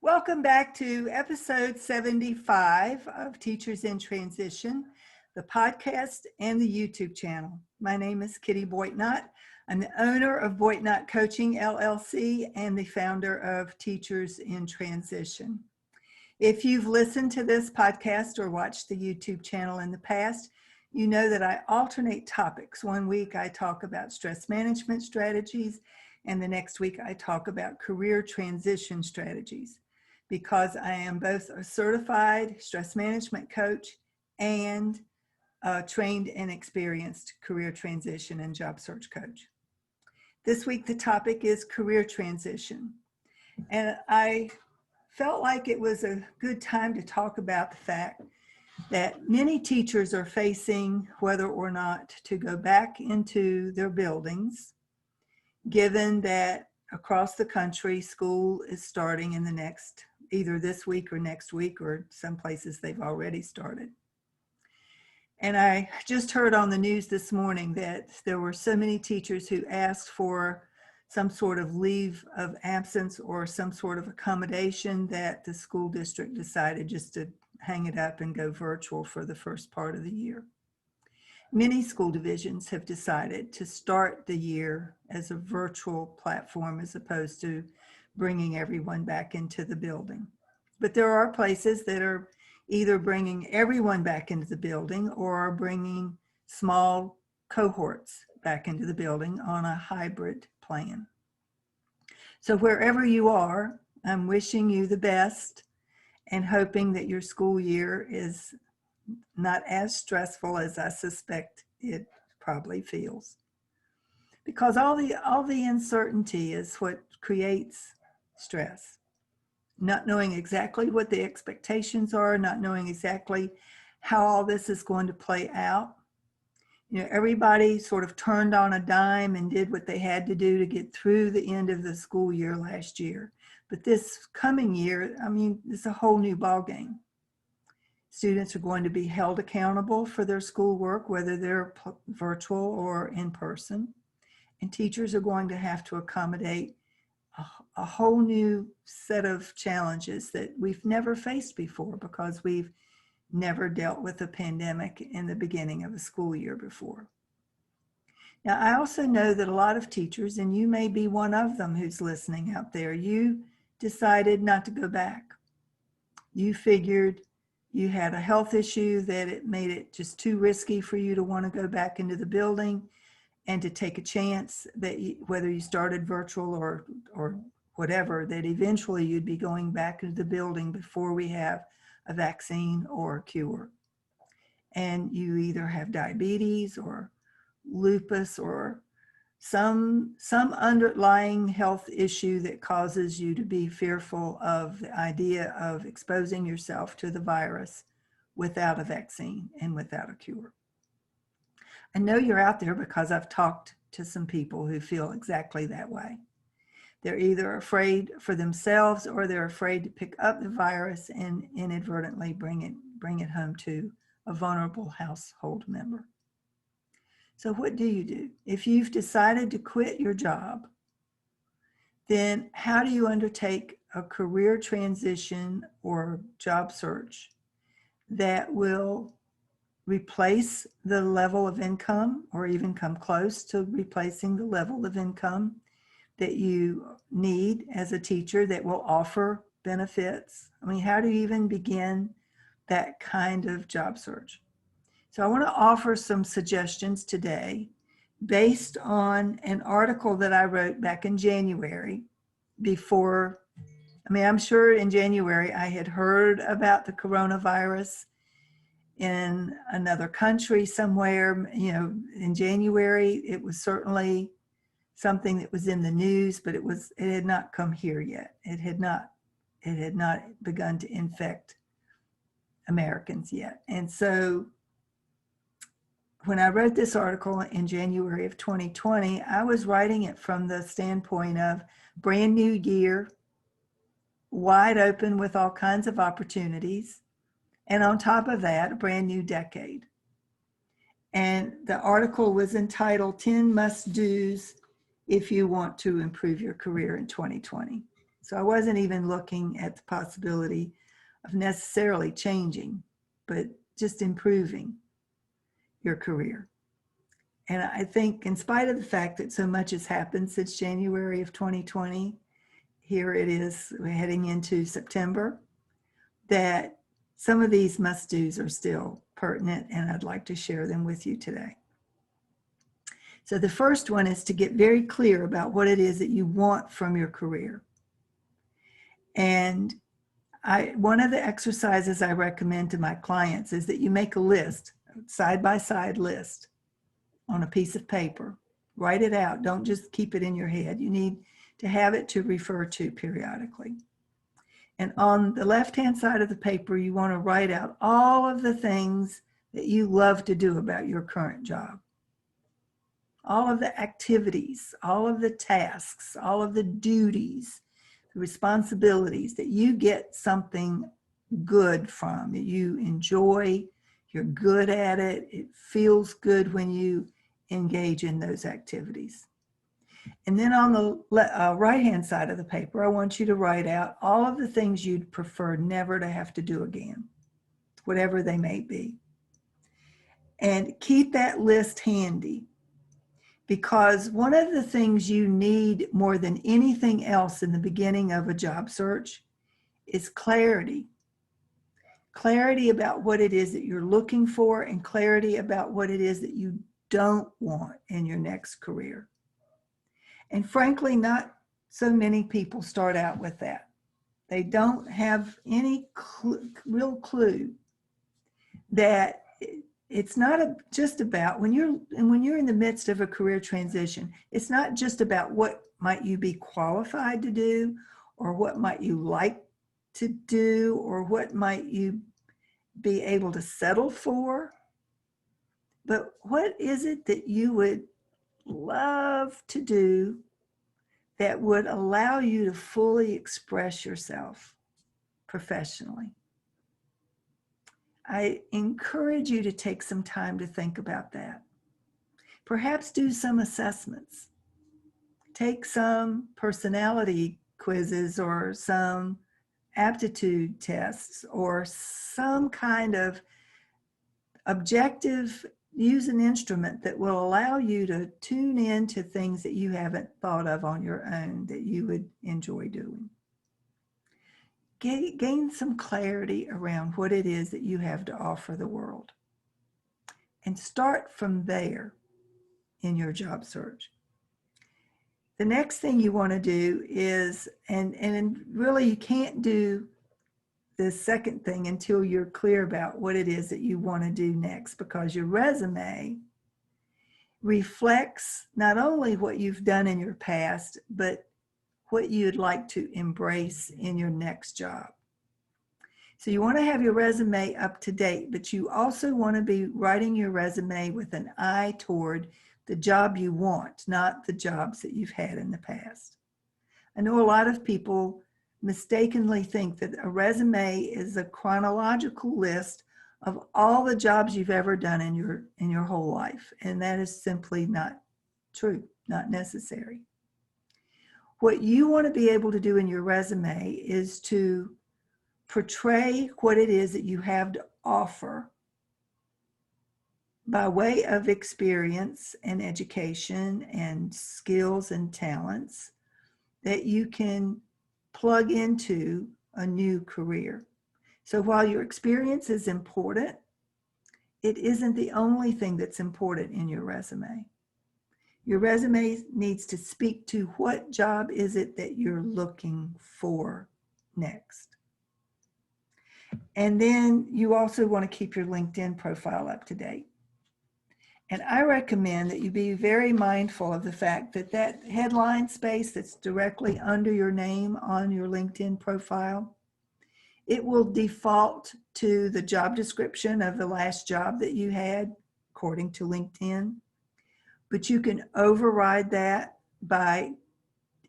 Welcome back to episode 75 of Teachers in Transition, the podcast and the YouTube channel. My name is Kitty Boitnott. I'm the owner of Boitnott Coaching, LLC, and the founder of Teachers in Transition. If you've listened to this podcast or watched the YouTube channel in the past, you know that I alternate topics. One week I talk about stress management strategies, and the next week I talk about career transition strategies, because I am both a certified stress management coach and a trained and experienced career transition and job search coach. This week, the topic is career transition. And I felt like it was a good time to talk about the fact that many teachers are facing whether or not to go back into their buildings, given that across the country, school is starting in the next, either this week or next week, or some places they've already started. And I just heard on the news this morning that there were so many teachers who asked for some sort of leave of absence or some sort of accommodation that the school district decided just to hang it up and go virtual for the first part of the year. Many school divisions have decided to start the year as a virtual platform as opposed to bringing everyone back into the building. But there are places that are either bringing everyone back into the building or are bringing small cohorts back into the building on a hybrid plan. So wherever you are, I'm wishing you the best and hoping that your school year is not as stressful as I suspect it probably feels. Because all the uncertainty is what creates stress. Not knowing exactly what the expectations are, not knowing exactly how all this is going to play out. You know, everybody sort of turned on a dime and did what they had to do to get through the end of the school year last year. But this coming year, I mean, it's a whole new ballgame. Students are going to be held accountable for their schoolwork, whether they're virtual or in person. And teachers are going to have to accommodate a whole new set of challenges that we've never faced before, because we've never dealt with a pandemic in the beginning of a school year before. Now, I also know that a lot of teachers, and you may be one of them who's listening out there, you decided not to go back. You figured you had a health issue that it made it just too risky for you to want to go back into the building and to take a chance that whether you started virtual or whatever, that eventually you'd be going back into the building before we have a vaccine or a cure. And you either have diabetes or lupus or some underlying health issue that causes you to be fearful of the idea of exposing yourself to the virus without a vaccine and without a cure. I know you're out there because I've talked to some people who feel exactly that way. They're either afraid for themselves or they're afraid to pick up the virus and inadvertently bring it home to a vulnerable household member. So what do you do? If you've decided to quit your job, then how do you undertake a career transition or job search that will replace the level of income or even come close to replacing the level of income that you need as a teacher, that will offer benefits? I mean, how do you even begin that kind of job search? So I want to offer some suggestions today based on an article that I wrote back in January before. I mean, I'm sure in January I had heard about the coronavirus in another country somewhere. You know, in January, it was certainly something that was in the news, but it had not come here yet. It had not begun to infect Americans yet. And so when I wrote this article in January of 2020, I was writing it from the standpoint of brand new year, wide open with all kinds of opportunities. And on top of that, a brand new decade. And the article was entitled 10 Must-Dos If You Want to Improve Your Career in 2020. So I wasn't even looking at the possibility of necessarily changing, but just improving your career. And I think in spite of the fact that so much has happened since January of 2020, here it is, we're heading into September, that some of these must-dos are still pertinent, and I'd like to share them with you today. So the first one is to get very clear about what it is that you want from your career. And one of the exercises I recommend to my clients is that you make a list, side-by-side list on a piece of paper. Write it out. Don't just keep it in your head. You need to have it to refer to periodically. And on the left-hand side of the paper, you want to write out all of the things that you love to do about your current job. All of the activities, all of the tasks, all of the duties, the responsibilities that you get something good from, that you enjoy, you're good at it, it feels good when you engage in those activities. And then on the right-hand side of the paper, I want you to write out all of the things you'd prefer never to have to do again, whatever they may be. And keep that list handy, because one of the things you need more than anything else in the beginning of a job search is clarity. Clarity about what it is that you're looking for, and clarity about what it is that you don't want in your next career. And frankly, not so many people start out with that. They don't have any real clue that it's not just about, when you're in the midst of a career transition, it's not just about what might you be qualified to do, or what might you like to do, or what might you be able to settle for, but what is it that you would love to do that would allow you to fully express yourself professionally. I encourage you to take some time to think about that. Perhaps do some assessments. Take some personality quizzes or some aptitude tests or some kind of objective. Use an instrument that will allow you to tune in to things that you haven't thought of on your own that you would enjoy doing. Gain some clarity around what it is that you have to offer the world. And start from there in your job search. The next thing you want to do is, and really you can't do the second thing until you're clear about what it is that you want to do next, because your resume reflects not only what you've done in your past, but what you'd like to embrace in your next job. So you want to have your resume up to date, but you also want to be writing your resume with an eye toward the job you want, not the jobs that you've had in the past. I know a lot of people mistakenly think that a resume is a chronological list of all the jobs you've ever done in your whole life, and that is simply not true, not necessary. What you want to be able to do in your resume is to portray what it is that you have to offer by way of experience and education and skills and talents that you can plug into a new career. So while your experience is important, it isn't the only thing that's important in your resume. Your resume needs to speak to what job is it that you're looking for next. And then you also want to keep your LinkedIn profile up to date. And I recommend that you be very mindful of the fact that that headline space that's directly under your name on your LinkedIn profile, it will default to the job description of the last job that you had, according to LinkedIn. But you can override that by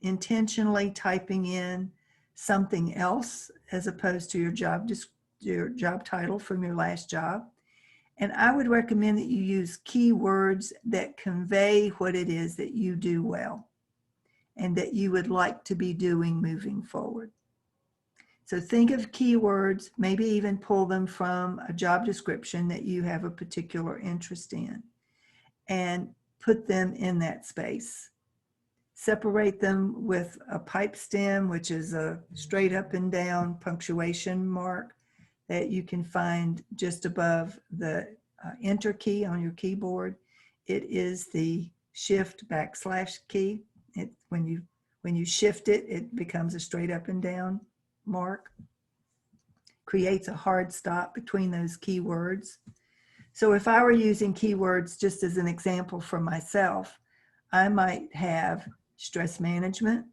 intentionally typing in something else as opposed to your job title from your last job. And I would recommend that you use keywords that convey what it is that you do well. and that you would like to be doing moving forward. So think of keywords, maybe even pull them from a job description that you have a particular interest in, and put them in that space. Separate them with a pipe stem, which is a straight up and down punctuation mark that you can find just above the enter key on your keyboard. It is the shift / key. When you shift it, it becomes a straight up and down mark. Creates a hard stop between those keywords. So if I were using keywords just as an example for myself, I might have stress management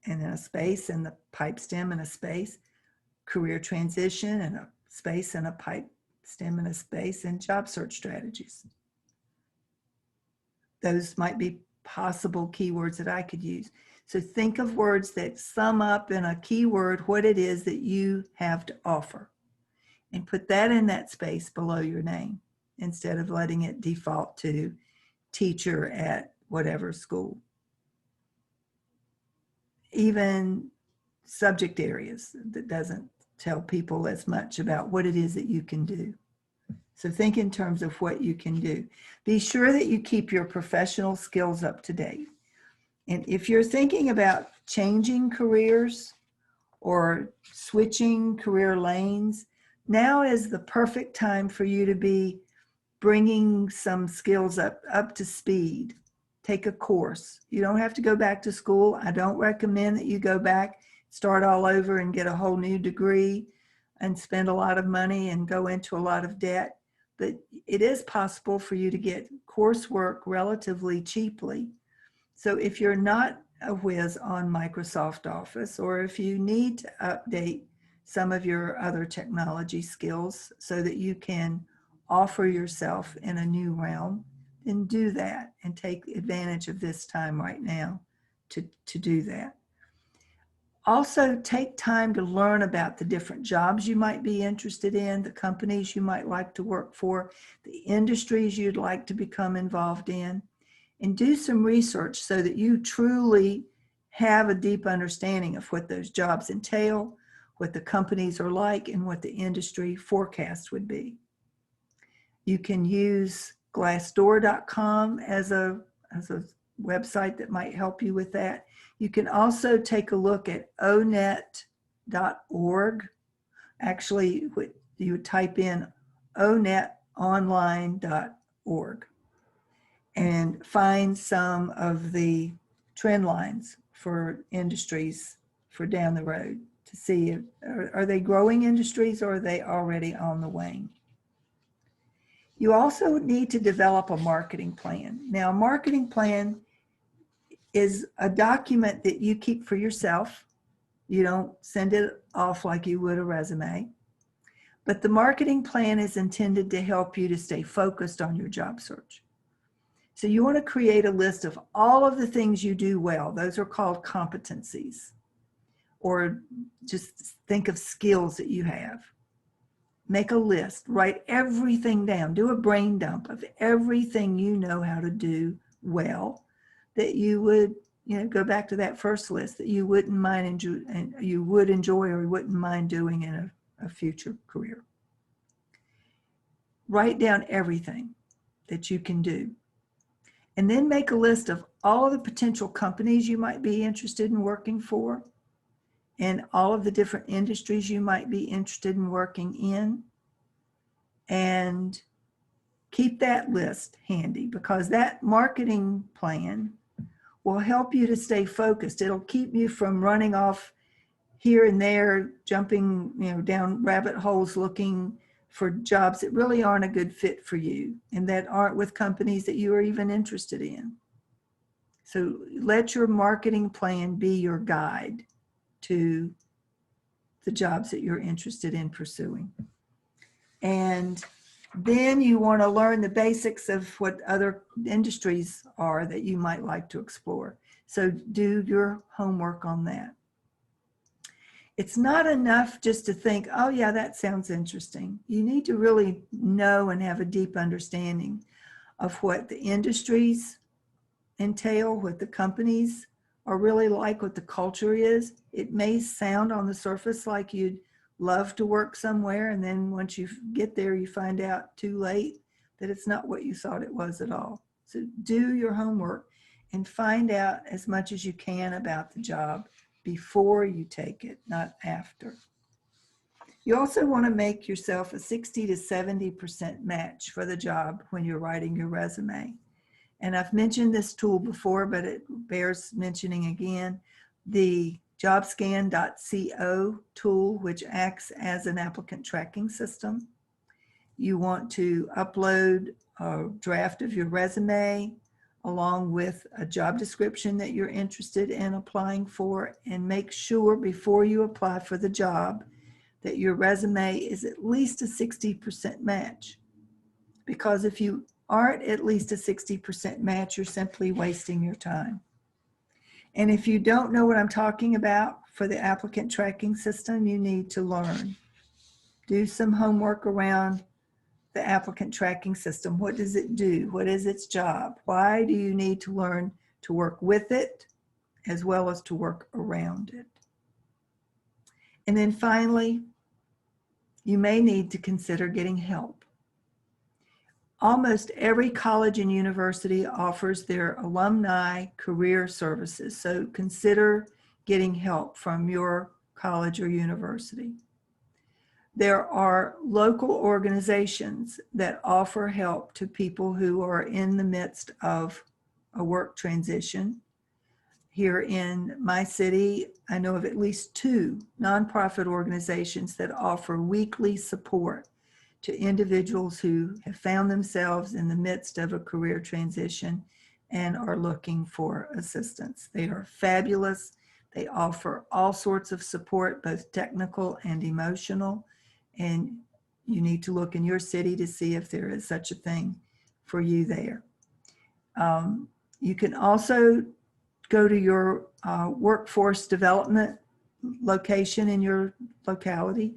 and then a space, and the pipe stem and a space, career transition and a space and a pipe stem and a space, and job search strategies. Those might be possible keywords that I could use. So think of words that sum up in a keyword what it is that you have to offer, and put that in that space below your name instead of letting it default to teacher at whatever school. Even subject areas, that doesn't tell people as much about what it is that you can do. So think in terms of what you can do. Be sure that you keep your professional skills up to date. And if you're thinking about changing careers or switching career lanes, now is the perfect time for you to be bringing some skills up to speed. Take a course. You don't have to go back to school. I don't recommend that you go back, start all over and get a whole new degree and spend a lot of money and go into a lot of debt. But it is possible for you to get coursework relatively cheaply. So if you're not a whiz on Microsoft Office, or if you need to update some of your other technology skills so that you can offer yourself in a new realm, then do that and take advantage of this time right now to do that. Also, take time to learn about the different jobs you might be interested in, the companies you might like to work for, the industries you'd like to become involved in, and do some research so that you truly have a deep understanding of what those jobs entail, what the companies are like, and what the industry forecast would be. You can use Glassdoor.com as a website that might help you with that. You can also take a look at onet.org. Actually, you would type in onetonline.org and find some of the trend lines for industries for down the road to see if, are they growing industries or are they already on the wane. You also need to develop a marketing plan. Now, a marketing plan is a document that you keep for yourself. You don't send it off like you would a resume. But the marketing plan is intended to help you to stay focused on your job search. So you want to create a list of all of the things you do well. Those are called competencies. Or just think of skills that you have. Make a list, write everything down, do a brain dump of everything you know how to do well that you would, go back to that first list that you wouldn't mind and you would enjoy or wouldn't mind doing in a future career. Write down everything that you can do. And then make a list of all of the potential companies you might be interested in working for and all of the different industries you might be interested in working in. And keep that list handy, because that marketing plan will help you to stay focused. It'll keep you from running off here and there, jumping down rabbit holes looking for jobs that really aren't a good fit for you and that aren't with companies that you are even interested in. So let your marketing plan be your guide to the jobs that you're interested in pursuing. And then you want to learn the basics of what other industries are that you might like to explore. So do your homework on that. It's not enough just to think, oh yeah, that sounds interesting. You need to really know and have a deep understanding of what the industries entail, what the companies are really like, what the culture is. It may sound on the surface like you'd love to work somewhere, and then once you get there, you find out too late that it's not what you thought it was at all. So do your homework and find out as much as you can about the job before you take it, not after. You also want to make yourself a 60 to 70% match for the job when you're writing your resume. And I've mentioned this tool before, but it bears mentioning again. The jobscan.co tool, which acts as an applicant tracking system. You want to upload a draft of your resume along with a job description that you're interested in applying for, and make sure before you apply for the job that your resume is at least a 60% match. Because if you aren't at least a 60% match, you're simply wasting your time. And if you don't know what I'm talking about for the applicant tracking system, you need to learn. Do some homework around the applicant tracking system. What does it do? What is its job? Why do you need to learn to work with it as well as to work around it? And then finally, you may need to consider getting help. Almost every college and university offers their alumni career services, so consider getting help from your college or university. There are local organizations that offer help to people who are in the midst of a work transition. Here in my city, I know of at least 2 nonprofit organizations that offer weekly support to individuals who have found themselves in the midst of a career transition and are looking for assistance. They are fabulous. They offer all sorts of support, both technical and emotional, and you need to look in your city to see if there is such a thing for you there. You can also go to your workforce development location in your locality,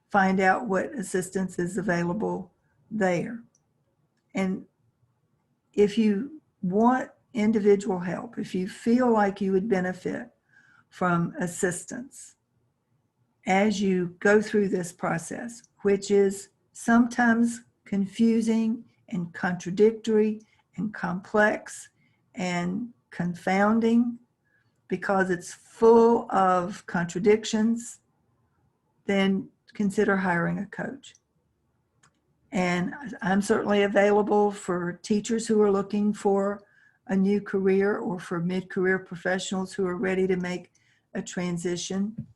find out what assistance is available there. And if you want individual help, if you feel like you would benefit from assistance as you go through this process, which is sometimes confusing and contradictory and complex and confounding because it's full of contradictions, then consider hiring a coach. And I'm certainly available for teachers who are looking for a new career or for mid-career professionals who are ready to make a transition.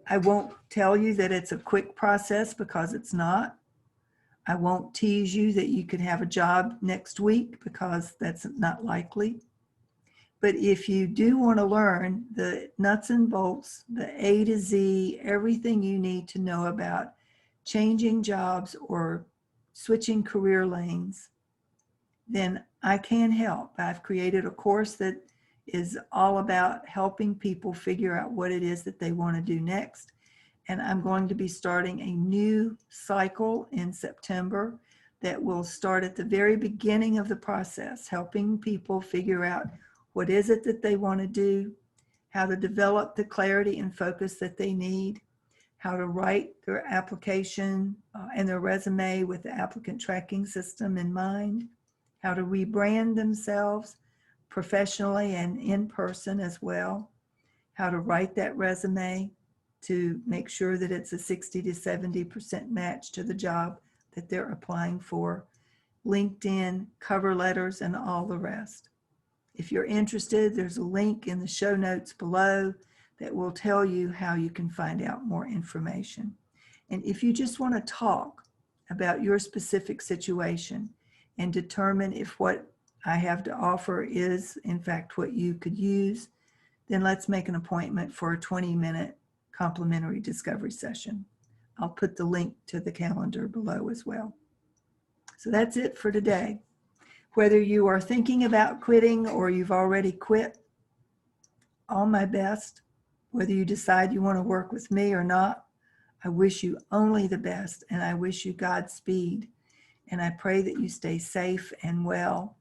I won't tell you that it's a quick process because it's not. I won't tease you that you could have a job next week because that's not likely. But if you do want to learn the nuts and bolts, the A to Z, everything you need to know about changing jobs or switching career lanes, then I can help. I've created a course that is all about helping people figure out what it is that they want to do next. And I'm going to be starting a new cycle in September that will start at the very beginning of the process, helping people figure out what is it that they want to do, how to develop the clarity and focus that they need, how to write their application and their resume with the applicant tracking system in mind, how to rebrand themselves professionally and in person as well, how to write that resume to make sure that it's a 60 to 70% match to the job that they're applying for, LinkedIn, cover letters, and all the rest. If you're interested, there's a link in the show notes below that will tell you how you can find out more information. And if you just want to talk about your specific situation and determine if what I have to offer is, in fact, what you could use, then let's make an appointment for a 20-minute complimentary discovery session. I'll put the link to the calendar below as well. So that's it for today. Whether you are thinking about quitting or you've already quit, all my best. Whether you decide you want to work with me or not, I wish you only the best, and I wish you Godspeed. And I pray that you stay safe and well,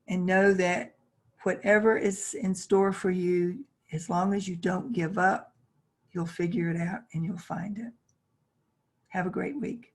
and know that whatever is in store for you, as long as you don't give up, you'll figure it out and you'll find it. Have a great week.